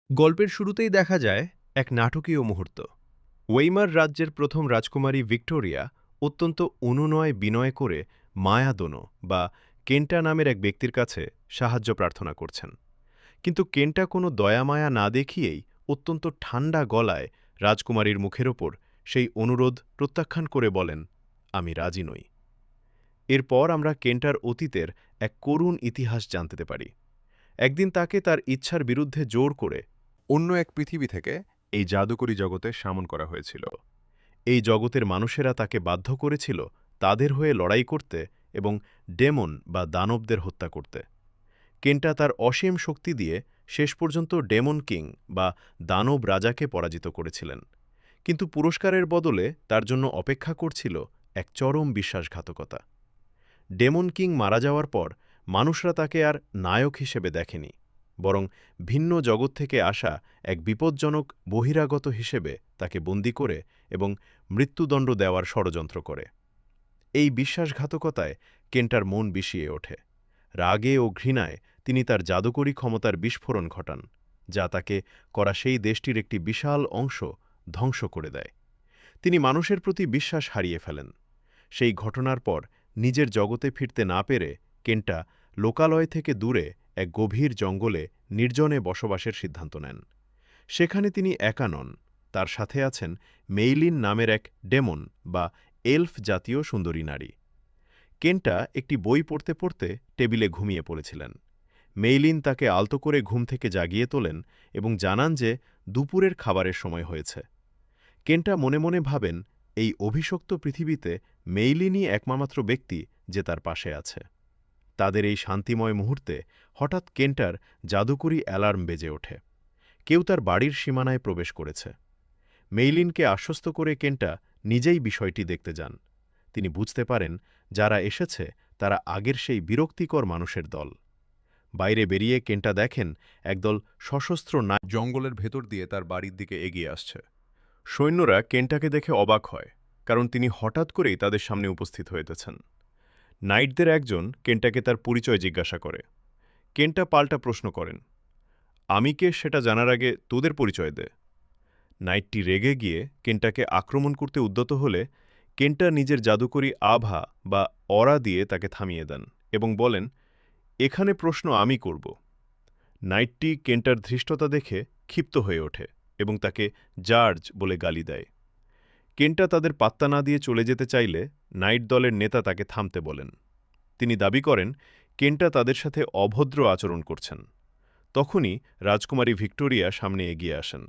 গল্পের শুরুতেই দেখা যায় এক নাটকীয় মুহূর্ত। ওয়েইমার রাজ্যের প্রথম রাজকুমারী ভিক্টোরিয়া অত্যন্ত অনুনয় বিনয় করে মায়াদোনো বা কেন্টা নামের এক ব্যক্তির কাছে সাহায্য প্রার্থনা করছেন। কিন্তু কেন্টা কোনো দয়ামায়া না দেখিয়েই অত্যন্ত ঠান্ডা গলায় রাজকুমারীর মুখের ওপর সেই অনুরোধ প্রত্যাখ্যান করে বলেন, আমি রাজি নই। এরপর আমরা কেন্টার অতীতের এক করুণ ইতিহাস জানতে পারি। একদিন তাকে তার ইচ্ছার বিরুদ্ধে জোর করে অন্য এক পৃথিবী থেকে এই জাদুকরী জগতে শামন করা হয়েছিল। এই জগতের মানুষেরা তাকে বাধ্য করেছিল তাদের হয়ে লড়াই করতে এবং ডেমন বা দানবদের হত্যা করতে। কেন্টা তার অসীম শক্তি দিয়ে শেষ পর্যন্ত ডেমন কিং বা দানব রাজাকে পরাজিত করেছিলেন। কিন্তু পুরস্কারের বদলে তার জন্য অপেক্ষা করছিল এক চরম বিশ্বাসঘাতকতা। ডেমন কিং মারা যাওয়ার পর মানুষরা তাকে আর নায়ক হিসেবে দেখেনি, বরং ভিন্ন জগৎ থেকে আসা এক বিপজ্জনক বহিরাগত হিসেবে তাকে বন্দী করে এবং মৃত্যুদণ্ড দেওয়ার ষড়যন্ত্র করে। এই বিশ্বাসঘাতকতায় কেন্টার মন বিষিয়ে ওঠে। রাগে ও ঘৃণায় তিনি তার জাদুকরী ক্ষমতার বিস্ফোরণ ঘটান, যা তাকে করা সেই দেশটির একটি বিশাল অংশ ধ্বংস করে দেয়। তিনি মানুষের প্রতি বিশ্বাস হারিয়ে ফেলেন। সেই ঘটনার পর নিজের জগতে ফিরতে না পেরে কেন্টা লোকালয় থেকে দূরে এক গভীর জঙ্গলে নির্জনে বসবাসের সিদ্ধান্ত নেন। সেখানে তিনি একা নন, তার সাথে আছেন মেইলিন নামের এক ডেমন বা এলফ জাতীয় সুন্দরী নারী। কেন্টা একটি বই পড়তে পড়তে টেবিলে ঘুমিয়ে পড়েছিলেন। মেইলিন তাকে আলতো করে ঘুম থেকে জাগিয়ে তোলেন এবং জানান যে দুপুরের খাবারের সময় হয়েছে। কেন্টা মনে মনে ভাবেন, এই অভিশপ্ত পৃথিবীতে মেইলিনই একমাত্র ব্যক্তি যে তার পাশে আছে। তাদের এই শান্তিময় মুহূর্তে হঠাৎ কেন্টার জাদুকরী অ্যালার্ম বেজে ওঠে। কেউ তার বাড়ির সীমানায় প্রবেশ করেছে। মেইলিনকে আশ্বস্ত করে কেন্টা নিজেই বিষয়টি দেখতে যান। তিনি বুঝতে পারেন যারা এসেছে তারা আগের সেই বিরক্তিকর মানুষের দল। বাইরে বেরিয়ে কেন্টা দেখেন একদল সশস্ত্র জঙ্গলের ভেতর দিয়ে তার বাড়ির দিকে এগিয়ে আসছে। সৈন্যরা কেন্টাকে দেখে অবাক হয়, কারণ তিনি হঠাৎ করেই তাদের সামনে উপস্থিত হয়েছেন। নাইটদের একজন কেন্টাকে তার পরিচয় জিজ্ঞাসা করে। কেন্টা পাল্টা প্রশ্ন করেন, আমি কে সেটা জানার আগে তোদের পরিচয় দে। নাইটটি রেগে গিয়ে কেন্টাকে আক্রমণ করতে উদ্যত হলে কেন্টা নিজের জাদুকরী আভা বা অরা দিয়ে তাকে থামিয়ে দেন এবং বলেন, এখানে প্রশ্ন আমি করব। নাইটটি কেন্টার ধৃষ্টতা দেখে ক্ষিপ্ত হয়ে ওঠে এবং তাকে জার্জ বলে গালি দেয়। কেন্টা তাদের পাত্তা না দিয়ে চলে যেতে চাইলে নাইট দলের নেতা তাকে থামতে বলেন। তিনি দাবি করেন কেন্টা তাদের সাথে অভদ্র আচরণ করছেন। তখনই রাজকুমারী ভিক্টোরিয়া সামনে এগিয়ে আসেন।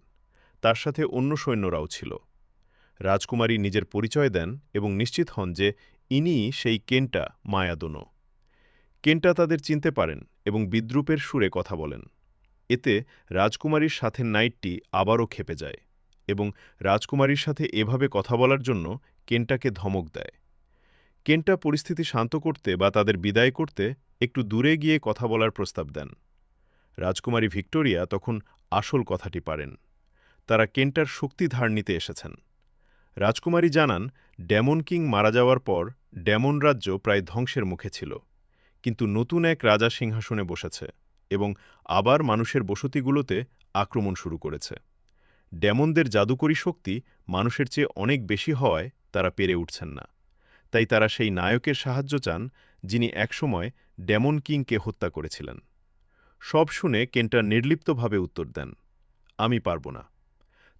তার সাথে অন্য সৈন্যরাও ছিল। রাজকুমারী নিজের পরিচয় দেন এবং নিশ্চিত হন যে ইনিই সেই কেন্টা মায়াদোনো। কেন্টা তাদের চিনতে পারেন এবং বিদ্রূপের সুরে কথা বলেন। এতে রাজকুমারীর সাথে নাইটটি আবারও ক্ষেপে যায় এবং রাজকুমারীর সাথে এভাবে কথা বলার জন্য কেন্টাকে ধমক দেয়। কেন্টা পরিস্থিতি শান্ত করতে বা তাদের বিদায় করতে একটু দূরে গিয়ে কথা বলার প্রস্তাব দেন। রাজকুমারী ভিক্টোরিয়া তখন আসল কথাটি পারেন। তারা কেন্টার শক্তি ধার নিতে এসেছেন। রাজকুমারী জানান, ডেমন কিং মারা যাওয়ার পর ডেমন রাজ্য প্রায় ধ্বংসের মুখে ছিল, কিন্তু নতুন এক রাজা সিংহাসনে বসেছে এবং আবার মানুষের বসতিগুলোতে আক্রমণ শুরু করেছে। ডেমনদের জাদুকরী শক্তি মানুষের চেয়ে অনেক বেশি হওয়ায় তারা পেরে উঠছেন না। তাই তারা সেই নায়কের সাহায্য চান যিনি একসময় ডেমন কিংকে হত্যা করেছিলেন। সব শুনে কেন্টা নির্লিপ্তভাবে উত্তর দেন, আমি পারব না।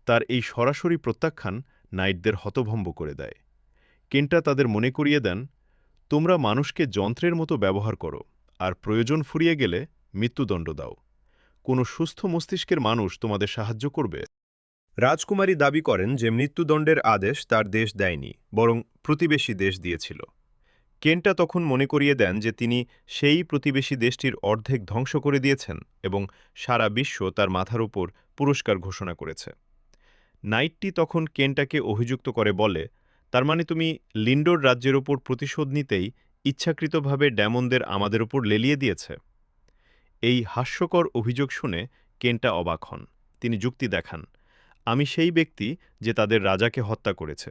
তার এই সরাসরি প্রত্যাখ্যান নাইটদের হতভম্ব করে দেয়। কেন্টা তাদের মনে করিয়ে দেন, তোমরা মানুষকে যন্ত্রের মতো ব্যবহার করো আর প্রয়োজন ফুরিয়ে গেলে মৃত্যুদণ্ড দাও। কোনো সুস্থ মস্তিষ্কের মানুষ তোমাদের সাহায্য করবে? রাজকুমারী দাবি করেন যে মৃত্যুদণ্ডের আদেশ তার দেশ দেয়নি, বরং প্রতিবেশী দেশ দিয়েছিল। কেন্টা তখন মনে করিয়ে দেন যে তিনি সেই প্রতিবেশী দেশটির অর্ধেক ধ্বংস করে দিয়েছেন এবং সারা বিশ্ব তার মাথার উপর পুরস্কার ঘোষণা করেছে। নাইটটি তখন কেন্টাকে অভিযুক্ত করে বলে, তার মানে তুমি লিন্ডোর রাজ্যের ওপর প্রতিশোধ নিতেই ইচ্ছাকৃতভাবে ডেমনদের আমাদের ওপর লেলিয়ে দিয়েছে। এই হাস্যকর অভিযোগ শুনে কেন্টা অবাক হন। তিনি যুক্তি দেখান, আমি সেই ব্যক্তি যে তাদের রাজাকে হত্যা করেছে।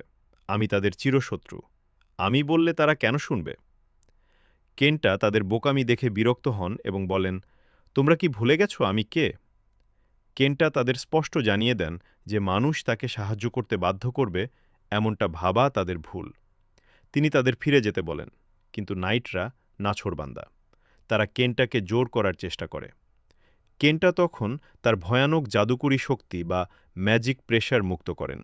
আমি তাদের চিরশত্রু। আমি বললে তারা কেন শুনবে? কেন্টা তাদের বোকামি দেখে বিরক্ত হন এবং বলেন, তোমরা কি ভুলে গেছো আমি কে? কেন্টা তাদের স্পষ্ট জানিয়ে দেন যে মানুষ তাকে সাহায্য করতে বাধ্য করবে এমনটা ভাবা তাদের ভুল। তিনি তাদের ফিরে যেতে বলেন, কিন্তু নাইটরা নাছোড়বান্দা। তারা কেন্টাকে জোর করার চেষ্টা করে। কেন্টা তখন তার ভয়ানক জাদুকরী শক্তি বা ম্যাজিক প্রেশার মুক্ত করেন।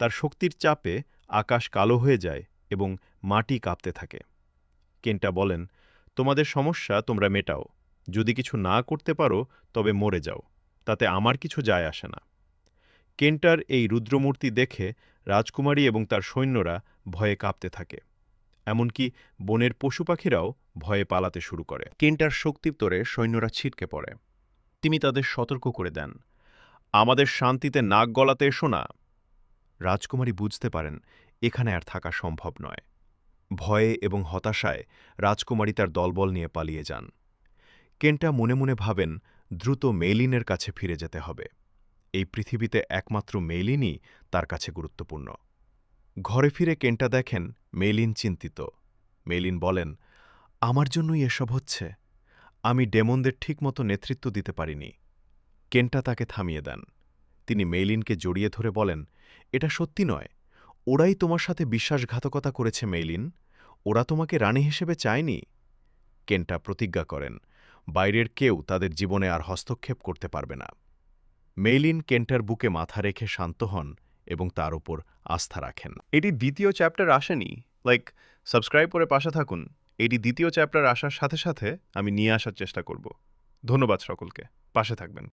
তার শক্তির চাপে আকাশ কালো হয়ে যায় এবং মাটি কাঁপতে থাকে। কেন্টা বলেন, তোমাদের সমস্যা তোমরা মেটাও। যদি কিছু না করতে পারো তবে মরে যাও, তাতে আমার কিছু যায় আসে না। কেন্টার এই রুদ্রমূর্তি দেখে রাজকুমারী এবং তার সৈন্যরা ভয়ে কাঁপতে থাকে। এমনকি বনের পশু পাখিরাও ভয়ে পালাতে শুরু করে। কেন্টার শক্তির তোরে সৈন্যরা ছিটকে পড়ে। তিনি তাদের সতর্ক করে দেন, আমাদের শান্তিতে নাক গলাতে এসো না। রাজকুমারী বুঝতে পারেন এখানে আর থাকা সম্ভব নয়। ভয়ে এবং হতাশায় রাজকুমারী তার দলবল নিয়ে পালিয়ে যান। কেন্টা মনে মনে ভাবেন দ্রুত মেইলিনের কাছে ফিরে যেতে হবে। এই পৃথিবীতে একমাত্র মেইলিনই তার কাছে গুরুত্বপূর্ণ। ঘরে ফিরে কেন্টা দেখেন মেইলিন চিন্তিত। মেইলিন বলেন, আমার জন্যই এসব হচ্ছে। আমি ডেমনদের ঠিকমতো নেতৃত্ব দিতে পারিনি। কেন্টা তাকে থামিয়ে দেন। তিনি মেইলিনকে জড়িয়ে ধরে বলেন, এটা সত্যি নয়। ওরাই তোমার সাথে বিশ্বাসঘাতকতা করেছে মেইলিন। ওরা তোমাকে রানী হিসেবে চায়নি। কেন্টা প্রতিজ্ঞা করেন, বাইরের কেউ তাদের জীবনে আর হস্তক্ষেপ করতে পারবে না। মেইলিন কেন্টার বুকে মাথা রেখে শান্ত হন এবং তার উপর আস্থা রাখেন। এটি দ্বিতীয় চ্যাপ্টার আসেনি, সাবস্ক্রাইব করে পাশে থাকুন। এটি দ্বিতীয় চ্যাপ্টার আসার সাথে সাথে আমি নিয়ে আসার চেষ্টা করব। ধন্যবাদ সকলকে, পাশে থাকবেন।